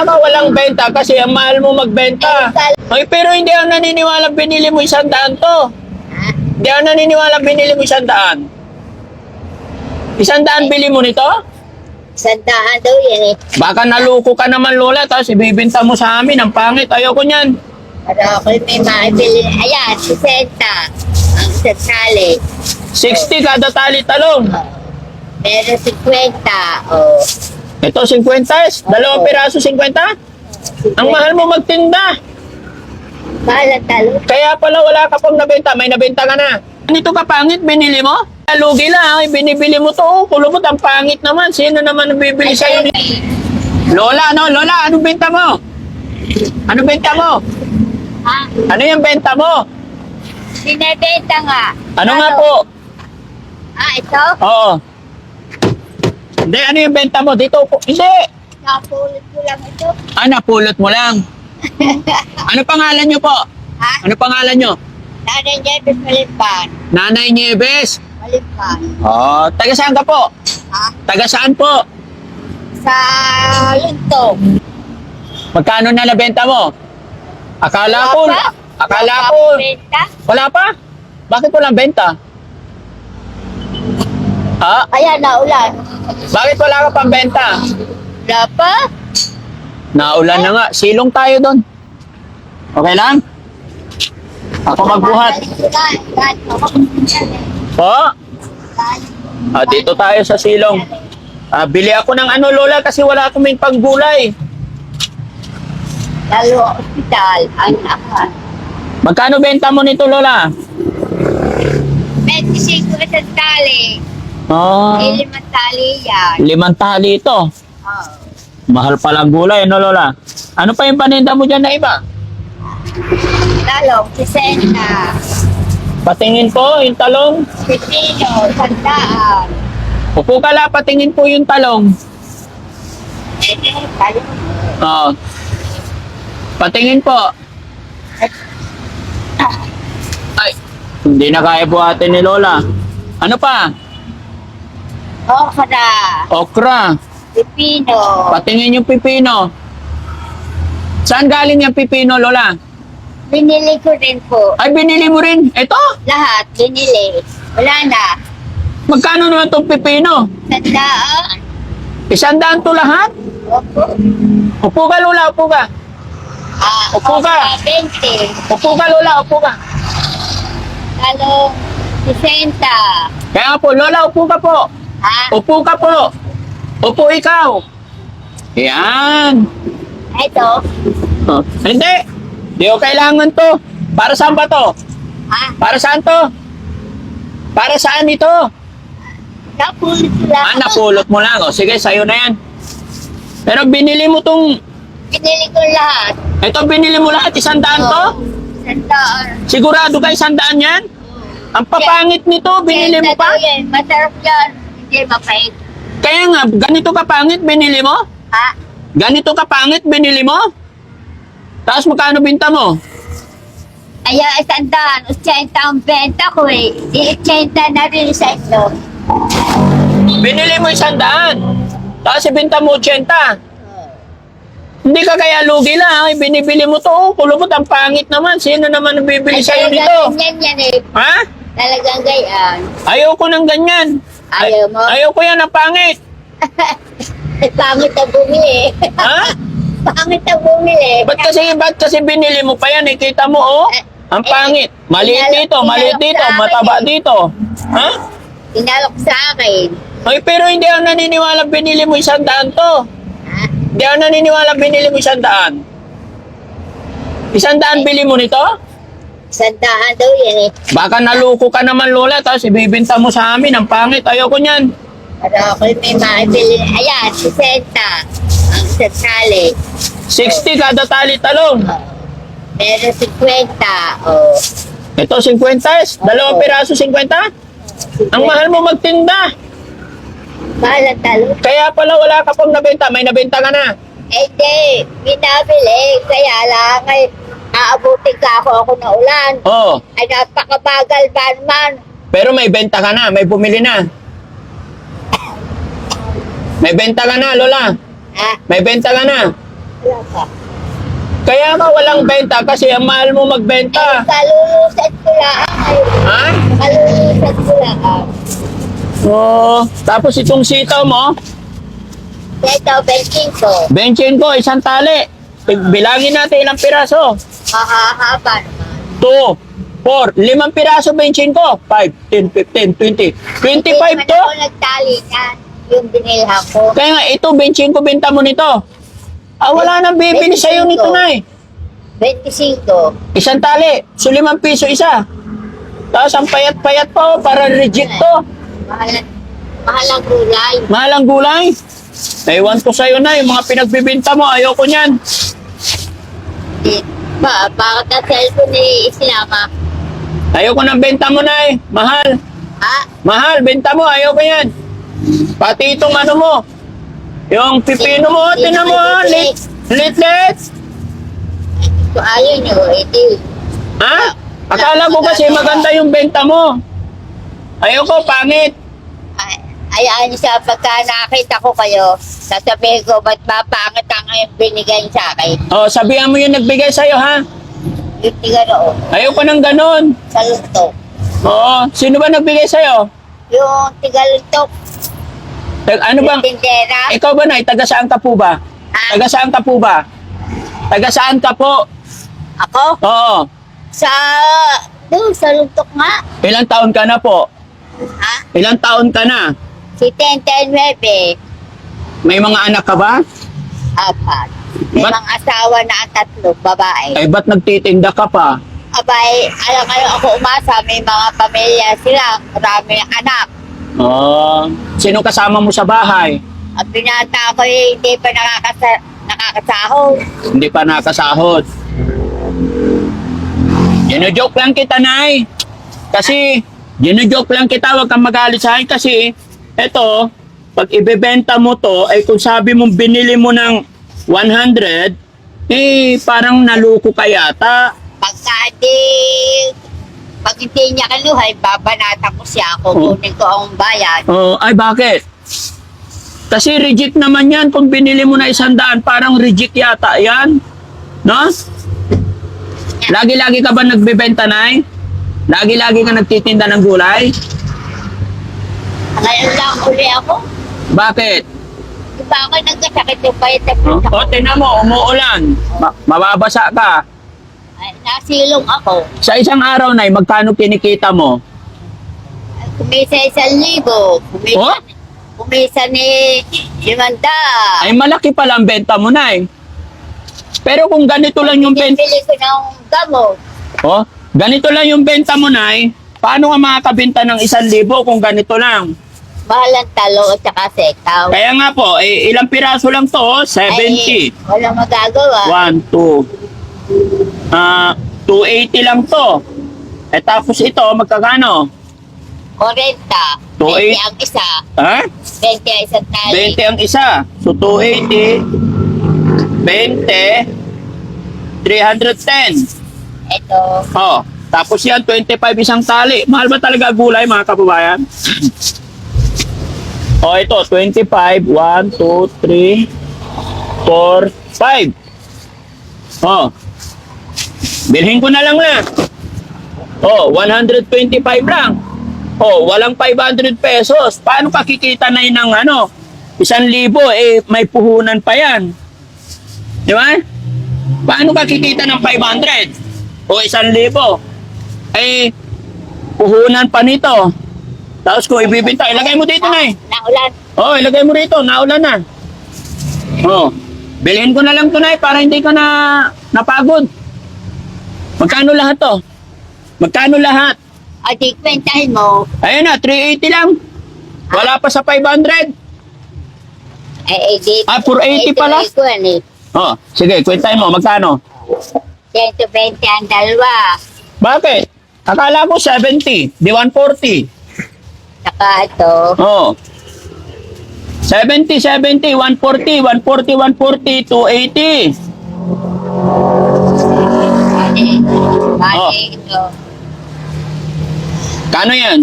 ka walang benta kasi ang mahal mo magbenta. Ay, pero hindi ako naniniwala binili mo 100 to. Hindi ako naniniwala binili mo 100. 100 bili mo nito? 100 daw yan eh. Baka naluko ka naman, Lola, tapos ibibenta mo sa amin. Ang pangit. Ayoko niyan. Para ako may maibili. Ayan, 60. Ang isang tali. 60 kada tali talong. Meron 50. Oh. Ito, 50. Dalawang piraso, 50. Ang mahal mo magtinda. Mahal ang talo. Kaya pala wala ka pang nabenta. May nabenta ka na. Ganito ka pangit, binili mo? Lugi lang. Binibili mo to. Oh, kulubot, ang pangit naman. Sino naman ang bibili sa'yo? Lola, ano? Lola, anong benta mo? Ano benta mo? Ha? Ano yung benta mo? Binibenta nga. Ano nga po? Ito? Oo. Hindi, ano yung benta mo? Dito po. Hindi. Napulot ko lang ito. Napulot mo lang. Ano pangalan nyo po? Ha? Ano pangalan nyo? Nanay niya, Malimpan. Nanay Nieves. Malimpan. Oh, taga saan ka po? Ha? Taga saan po? Sa Luntong. Magkano na nabenta mo? Akala ko, Benta? wala pa? Bakit walang benta? Ha? Ayan, naulan. Bakit wala ka pang benta? Wala pa? Naulan na nga. Silong tayo doon. Okay lang? Ako magbuhat. Po? Dito tayo sa silong. Bili ako ng ano, Lola, kasi wala kaming panggulay. Lalo ospital, ang akan. Magkano benta mo nito, Lola? 25 isang tali. Oh, 5 tali yan. 5 tali ito. Oh. Mahal palang gulay, no, Lola? Ano pa yung paninda mo dyan na iba? Talong, 60. Patingin po yung talong. Pipino, 100. Upo ka la, patingin po yung talong. Talong. Oo. Patingin po. Ay, hindi na kaya buhatin ni Lola. Ano pa? Okra. Okra. Pipino. Patingin yung pipino. Saan galing yung pipino, Lola? Binili ko rin po. Ay, binili mo rin. Ito? Lahat, binili. Wala na. Magkano naman itong pipino? 100. 100 to lahat? Opo. Upo ka, Lola, upo ka. Upo ka. 20. Upo ka, Lola, upo ka. Talong, 60. Kaya po, Lola, upo ka po. Ha? Upo ka po. Upo ikaw. Yan. Ito. Oh, hindi. Di ko kailangan to. Para saan ba to? Ha? Para saan to? Para saan ito? Napulot ko lang. Napulot mo lang. O, sige, sa'yo na yan. Pero binili mo tong... Binili ko lahat. Ito, binili mo lahat. 100 to? 100. Sigurado ka 100 yan? Ang papangit nito, binili mo pa? Yan. Masarap yan. Hindi mapait. Kaya nga, ganito ka pangit, binili mo? Ha? Ganito ka pangit, binili mo? Tapos magkano binta mo? Ay, 100. 80 ang benta ko eh. Di 80 na rin sa ito. Binili mo 100. Tapos ibinta mo 80. Hindi ka kaya lugi lang. Binibili mo to. Oh, kulubot, ang pangit naman. Sino naman ang bibili sa'yo nito? Ganyan yan eh. Ha? Talagang ganyan. Ayoko ng ganyan. Ayaw mo? Ayoko yan, ang pangit. Pangit ang bumili. Ha? Pangit ang bumili. Ba't kasi binili mo pa yan? Kita mo, oh. Ang pangit. Maliit dito, mataba dito. Ha? Inalok sa akin. Ay, pero hindi ako naniniwala binili mo 100 to. Ha? Hindi ako naniniwala binili mo 100. 100 bili mo nito? 100 daw yan eh. Baka naluko ka naman, Lola, tapos ibibenta mo sa amin. Ang pangit. Ayoko niyan. Para ako may maibili. Ayan, 60. Ang isang tali. 60 kada tali talong. Meron 50. Oh. Ito, 50. Dalawang piraso, 50. Ang mahal mo magtinda. Mahal ang talo. Kaya pala wala ka pang nabenta. May nabenta ka na. Hindi, binabili. Kaya lang ay aabutin ka ako na ulan. Oo. Ay napakabagal ba naman. Pero may benta ka na. May bumili na. May benta ka na, Lola. Ha? May benta ka na. Wala Kaya ka walang benta kasi ang mahal mo magbenta. Kalulusat ko lang. Ha? Kalulusat ko lang. Oo. Tapos itong sitaw mo, Ito, benching ko. benching ko, isang tali. Bilangin natin ilang piraso. Mahahaba naman. 2, 4, 5 piraso benching ko. 5, 10, 15, 20. 25 to. Hindi nagtali niyan. Yung binilhan ko. Kaya nga, ito, benching ko, benta mo nito. Wala nang bibili sa'yo nito, Nay. 25. Isang tali. So, 5 piso isa. Tapos, ang payat-payat pa, para reject to. Mahal ang gulay. Mahal ang gulay. Naiwan ko sa'yo, Nay. Mga pinagbibinta mo, ayoko niyan. Bakit ang cellphone ni isinama? Ayoko ng benta mo, Nay. Mahal. Ha? Mahal, benta mo. Ayoko yan. Pati itong ano mo. Yung pipino mo, tinan mo, lit. So, ayaw nyo, edi. Ha? Akala ko kasi maganda yung benta mo. Ayoko, pangit. Ayaan niyo sa pagka nakita ko kayo, sasabihin ko, ba't mapangit ang binigay niyo sa akin? Oh, sabihan mo yung nagbigay sa'yo, ha? Yung tigano, Ayoko ng ganun. sa luntok. Oo, sino ba nagbigay sa'yo? Yung tigaluntok, Ano bang, yung tindera. ikaw ba, Nay, taga saan ka po ba? Taga saan ka po ba? Taga saan ka po? Ako, Oo. doon sa luntok nga. Ilang taon ka na po? Ha? Ilang taon ka na? Si Tenten Webe, May mga anak ka ba? apat. May Ba't- mga asawa na ang 3, babae. Ay, ba't nagtitinda ka pa? Abay, alam kayo ako umasa, may mga pamilya sila, maraming anak. Oo. Sino kasama mo sa bahay? Ang binata ko hindi pa nakakasahod. Hindi pa nakasahod. Gino-joke lang kita, Nay. Kasi, gino-joke lang kita, huwag kang magalit sa akin kasi, eto, pag ibebenta mo to, ay kung sabi mong binili mo ng 100, parang naluko ka yata. Pag hindi niya kaluhay, babanata ko siya ako, Oo. kunin ko ang bayad. Oh, ay bakit? Kasi reject naman yan. Kung binili mo na 100, parang reject yata yan. No? Lagi-lagi ka ba nagbebenta, Nay? Lagi-lagi ka nagtitinda ng gulay? Ngayon lang uli ako. Bakit? Di ba ako nagkasakit yung bayad na Oh, pinta ko? tingnan mo, umuulan. Mababasa ka. Ay, nasilong ako. Sa isang araw, Nay, magkano kinikita mo? Ay, kumisa 1,000. Oh? Kumisa ni Limanda. Ay, malaki pala ang benta mo, Nay. Pero kung ganito lang yung benta... Bili ko ng gamot. Oh, ganito lang yung benta mo, Nay. Paano ka makakabenta ng 1,000 kung ganito lang? Mahal ang talo at saka setaw. Kaya nga po, ilang piraso lang to, oh? 70. Ay, wala magagawa. 1, 2. 280 lang to. Tapos ito, magkakano? 40. 280. 20 ang isa. Ha? 20 ang isang tali. 20 ang isa. So, 280, 20, 310. Ito. Oh, tapos yan, 25 isang tali. Mahal ba talaga gulay, mga kababayan? Oh, ito, 25. 1, 2, 3, 4, 5. Oh. Bilhin ko na lang na. Oh, 125 lang. Oh, walang 500 pesos. Paano ka kikita na yun ng 1,000? May puhunan pa yan. Di ba? Paano ka kikita ng 500? O 1,000? Puhunan pa nito. Tapos kung ibibenta, ilagay mo dito, Nay. Naulan. Oh, ilagay mo rito. Naulan na. Oh, bilhin ko na lang to, Nay, para hindi ka na napagod. Magkano lahat to? Magkano lahat? O, di kwentahin mo. Ayun na, 380 lang. Wala pa sa 500. Di. 480 pala? Ito, eh. Oh, sige, kwentahin mo. Magkano? 120 ang dalawa. Bakit? Akala ko 70. Di 140. Saka ito. Oh. 70, 140, 140, 140, 280. Bali Oh. ito. Kano yan?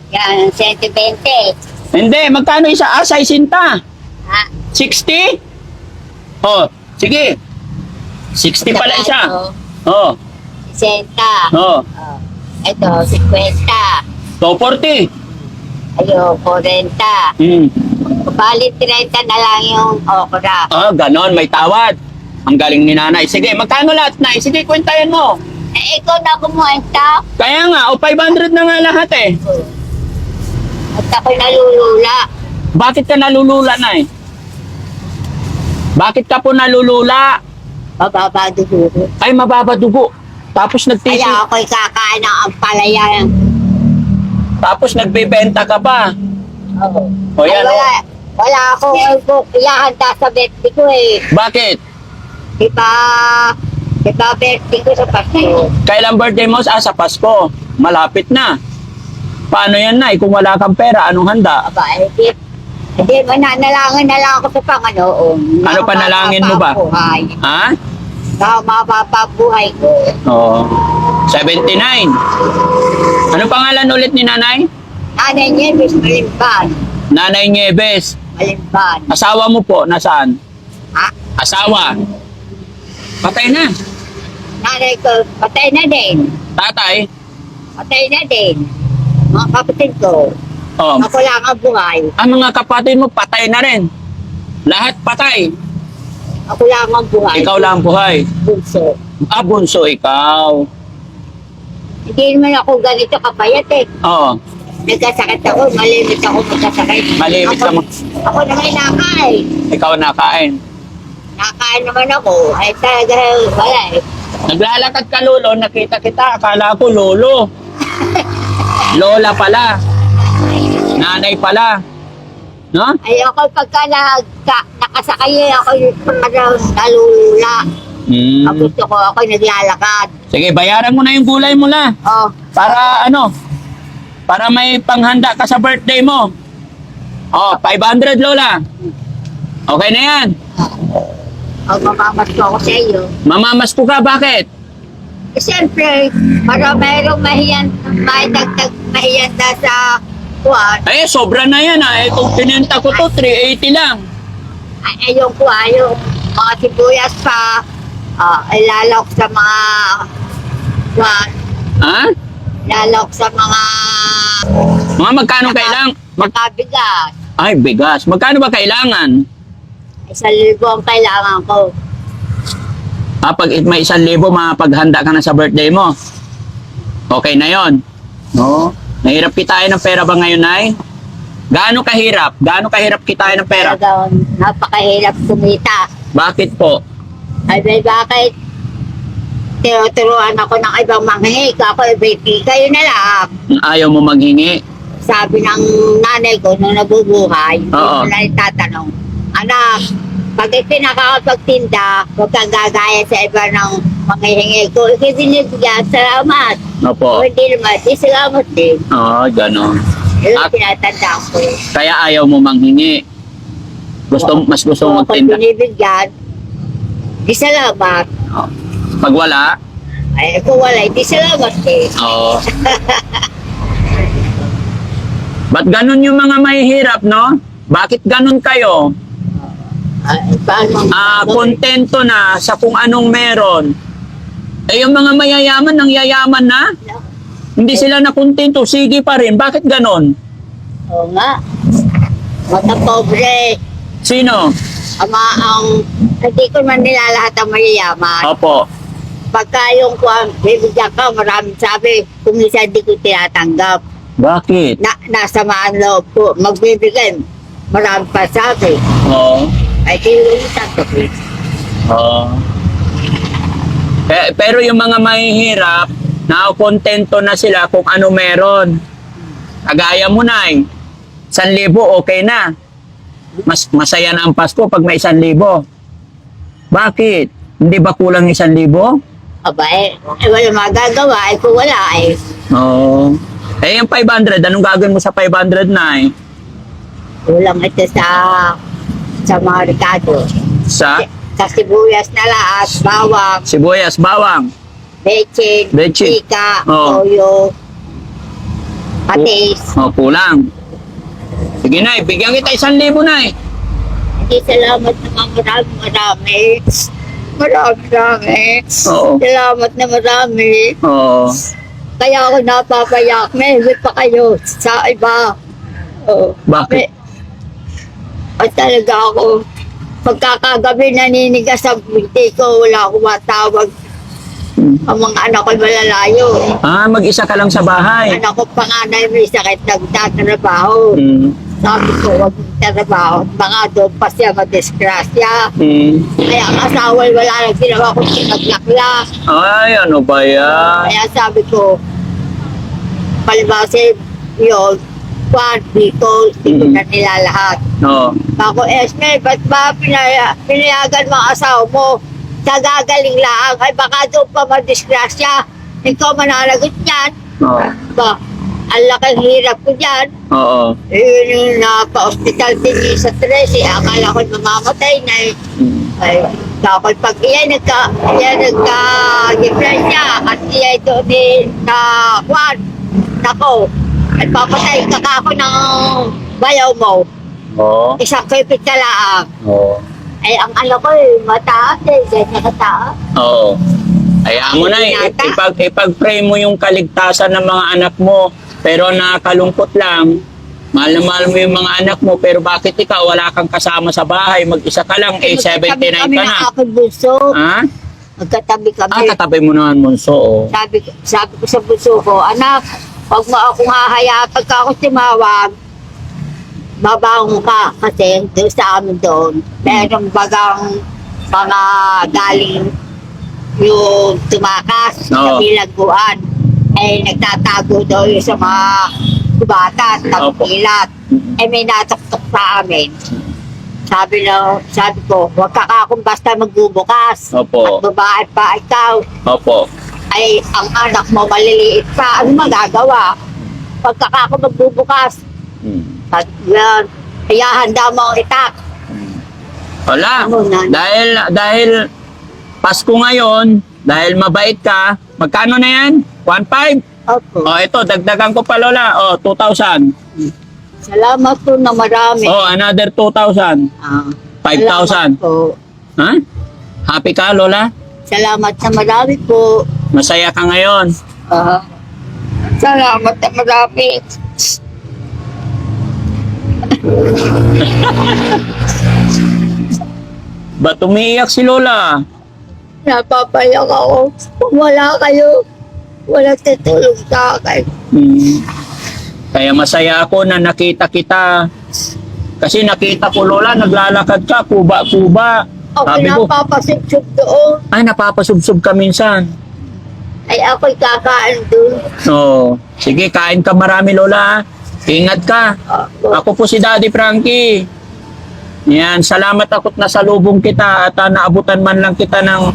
Yan, 120. Hindi, magkano isa? 60. Ha? 60? Oh, Sige. 60 pala isa. Ito, Oo. 60. Oo. Ito, 50. 240. Ayun, 40. Hmm. Bali, 30 na lang yung okra. Ah, ganon. May tawad. Ang galing ni nanay. Sige, magkano lahat, nay? Sige, kwentayan mo. Eh, ikaw na kumuwenta. Kaya nga, o 500 na nga lahat eh. At ako'y nalulula. Bakit ka nalulula, nay? Bakit ka po nalulula? Mababa dugo. Ay, mababa dugo. Tapos nagtisi. Kaya ako'y kakain ng ampalaya. Tapos nagbebenta ka pa. Oo. O yan, Ay, o. wala akong ihahanda sa birthday ko eh. Bakit? Diba birthday ko sa Pasko. Kailan birthday mo? Sa Pasko. Malapit na. Paano yan, nay? Kung wala kang pera, anong handa? Aba, hindi, mananalangin na lang ako sa Panginoon. Ano panalangin mo ba? Mapapabuhay. Ha? Na mapapabuhay ko. Oo. 79. Ano pangalan ulit ni nanay? Nanay niya, Miss Malimban. Nanay Nieves. Malimban. Asawa mo po, nasaan? Ha? Asawa. Patay na. Nanay ko, patay na din. Tatay. Patay na din. Mga kapatid ko. Oh. Ako lang ang buhay. Ang mga kapatid mo, patay na rin. Lahat patay. Ako lang ang buhay. Ikaw lang buhay. Bunso. Ah, bunso ikaw. Hindi naman ako ganito kapayat eh. Oo. Nagkasakit ako, malimit ako magkasakit. Malimit ako, ka mo- Ako na may nakain. Ikaw nakain. Nakain naman ako. Ay talaga wala eh. Naglalakad ka, lolo. Nakita kita. Akala ko, lolo. Lola pala. Nanay pala. No? Ay ako pagka nakasakay ako yung parang nalulula. Ang Hmm. gusto ko ako naglalakad. Sige, bayaran mo na yung gulay mo na. Oh, Para ano? Para may panghanda ka sa birthday mo. Oh, 500, lola. Okay na yan. mamamas ko ako sa iyo. Mamamas ko ka, bakit? Eh, siyempre, para mayroong may dagdag mahiyanda sa kuwan. Eh, sobra na yan ah. Eh, kung pinenta ko to, 380 lang. Ay, yung kuwan, yung mga sibuyas pa, ilalok sa mga kuwan, Ha? ilalok sa mga Mga magkano kailang? magkabigas. Ay, bigas. Magkano ba kailangan? 1,000 ang kailangan ko. Ah, pag may 1,000, mapaghanda ka na sa birthday mo. Okay na yon. No? Nahirap kitain ng pera ba ngayon, Nay? Gaano kahirap? Gaano kahirap kitain ng pera? Talagang napakahirap kumita. Bakit po? Ay, bakit? Tinuturuan ako ng ibang manghingi. Ako, ibigay kayo na lang. Ayaw mo maghingi? Sabi ng nanay ko nung nabubuhay, Oo. na tatanong, anak, pag pinakakapagtinda, huwag kang gagaya sa iba ng manghihingi ko. Ibinibigyan, salamat. Opo. O hindi naman, di salamat din. Oo, gano'n. Yun At- ang tinatandaan ko. Kaya ayaw mo manghingi. Mas gusto Kung mo ako magtinda. binibigyan, di salamat. Oo. Pag wala, Ay, kung wala, di salamat din. oo. Ba't ganun yung mga mahihirap, no? Bakit ganun kayo? Ay, paano? Kontento na sa kung anong meron. Eh, yung mga mayayaman, nang yayaman na, hindi sila nakontento, sige pa rin. Bakit ganon? Oo nga. Mata pobre. Sino? Hindi ko man nila lahat ang mayayaman. Opo. Pagka yung bibigyan ka, maraming sabi, kung minsan di ko tinatanggap. Bakit? Nasamaan loob ko, magbibigay, marami pa sabi. Oo. Ay, di ko tanggapin. Oo. Pero yung mga mahihirap, nakontento na sila kung ano meron. Kagaya mo na 1,000 okay na. Masaya na ang Pasko pag may 1,000. Bakit? Hindi ba kulang 1,000? Aba, wala magagawa. Kung wala, Oo. Yung 500, anong gagawin mo sa 500 na kulang ito sa mga Ricardo. Sa Sa sibuyas na lahat, bawang, sibuyas, bawang, bechin, Bechin. ika, Oo. toyo, patis. kulang. Sige na, bigyan kita 1,000 na Frankie, salamat naman marami. Marami. Oo. Salamat na marami. Oo. Kaya ako napapayak. May pa kayo sa iba. Oo. Bakit? At talaga ako, pagkakagabi naninigas ang binti ko, wala akong matawag. Ang mga anak ko malalayo. Mag-isa ka lang sa bahay. Anak ko panganay may sakit nagtatrabaho. Mm. Sabi ko, huwag magtatrabaho. Mga doon pa siya madisgrasya. Mm. Kaya ang asawa wala nang ginawa ko sinaglakla. Ay, ano ba yan? Kaya sabi ko, palibase yun, Juan, Bicol, hindi na nila lahat. Oo. Ako, Esme, ba't ba pinayagan mo ang asawa mo? Sa gagaling lang, ay baka doon pa madisgrasya. Ikaw mananagot niyan. Oo. Ba, ang laking hirap ko dyan. Oo. Yun yung napa-hospital din sa 13. Akala ko mamamatay na eh. Mm. Ay, dapat pag iyan nagka-diferensya at iyan doon na Juan, nako, ay papatay ka ako ng bayaw mo. Oo. Isang pipit ka lang. Oo. Ay, ang anak ko eh, mataas eh, ganyan kataas. Oo. Hayaan mo na, ipag-pray mo yung kaligtasan ng mga anak mo. Pero nakakalungkot lang, mahal na mahal mo yung mga anak mo, pero bakit ikaw wala kang kasama sa bahay? Mag-isa ka lang, 79 ka Kami na. ng aking bunso. Ha? Magkatabi kami. Katabi mo naman, Monso. Oh. Sabi ko sa bunso ko, anak, pag mo akong hahayaan, pagka ako tumawag, babangon ka kasi doon sa amin doon. Merong bagang mga galing yung tumakas sa Oo. bilangguan. Ay nagtatago daw yung sa mga kubata at Opo. ilat. Eh may natuktok sa amin. Sabi ko, huwag ka akong basta magbubukas. Opo. At babae pa ikaw. Opo. Ay ang anak mo maliliit pa. Ano magagawa? Pagka ako magbubukas, Hmm. yan, kaya handa mo ang itak. Wala. Ano na? Dahil Pasko ngayon, dahil mabait ka, magkano na yan? 1.5? Opo. O, ito, dagdagan ko pa, Lola. O, 2,000. Salamat po na marami. O, another 2,000. Ah, 5,000. salamat po. Ha? Happy ka, Lola? Salamat na marami po. Masaya ka ngayon? Ah, salamat na marami. Ba't umiiyak si Lola? Napapayak ako. Kung wala kayo, walang tutulong sa akin. Hmm. Kaya masaya ako na nakita kita. Kasi nakita ko, Lola, naglalakad ka, kuba-kuba. Ako Sabi ko, napapasipsip doon. ay, napapasubsob ka minsan. Ay ako'y kakain doon. Oo. Sige, kain ka marami, Lola. Ingat ka. Ako. Ako po si Daddy Frankie. Yan, salamat ako't nasalubong kita at naabutan man lang kita ng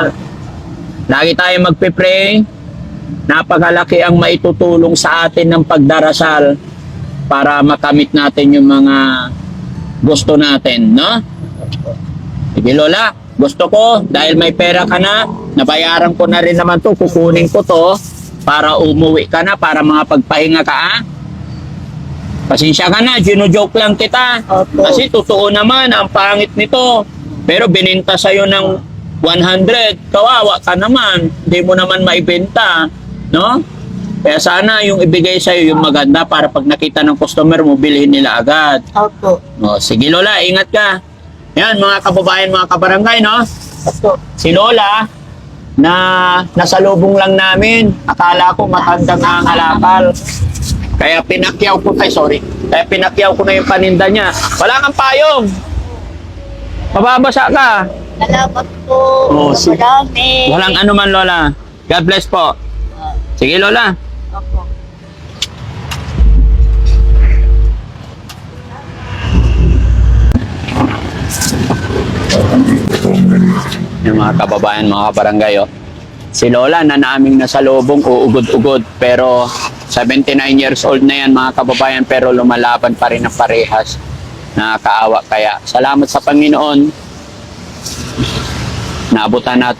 lagi tayo magpe-pray. Napakalaki ang maitutulong sa atin ng pagdarasal para makamit natin yung mga gusto natin, no? Sige, Lola, gusto ko dahil may pera ka na, nabayaran ko na rin naman to, kukunin ko to para umuwi ka na, para mga pagpahinga ka, ha? Pasensya ka na, gino-joke lang kita. Opo. Kasi totoo naman, ang pangit nito. Pero bininta sa'yo ng 100, kawawa ka naman. Hindi mo naman maibenta, no? Kaya sana yung ibigay sa'yo yung maganda para pag nakita ng customer mo, bilhin nila agad. Opo. No, sige Lola, ingat ka. Yan, mga kababayan, mga kabarangay, no? Opo. Si Lola, na nasalubong lang namin. Akala ko matandang nangalakal. Kaya pinakyaw ko, Kaya pinakyaw ko na yung paninda niya. Wala kang payong. Mababasa ka. Salamat po. Oh, na marami. Walang anuman, Lola. God bless po. Sige, Lola. Opo. Yung mga kababayan, mga kabarangay, oh. Si Lola na naming nasalubong, uugod-ugod. Pero 79 years old na yan, mga kababayan, pero lumalaban pa rin ang parehas. Nakakaawa. Kaya salamat sa Panginoon. Naabutan natin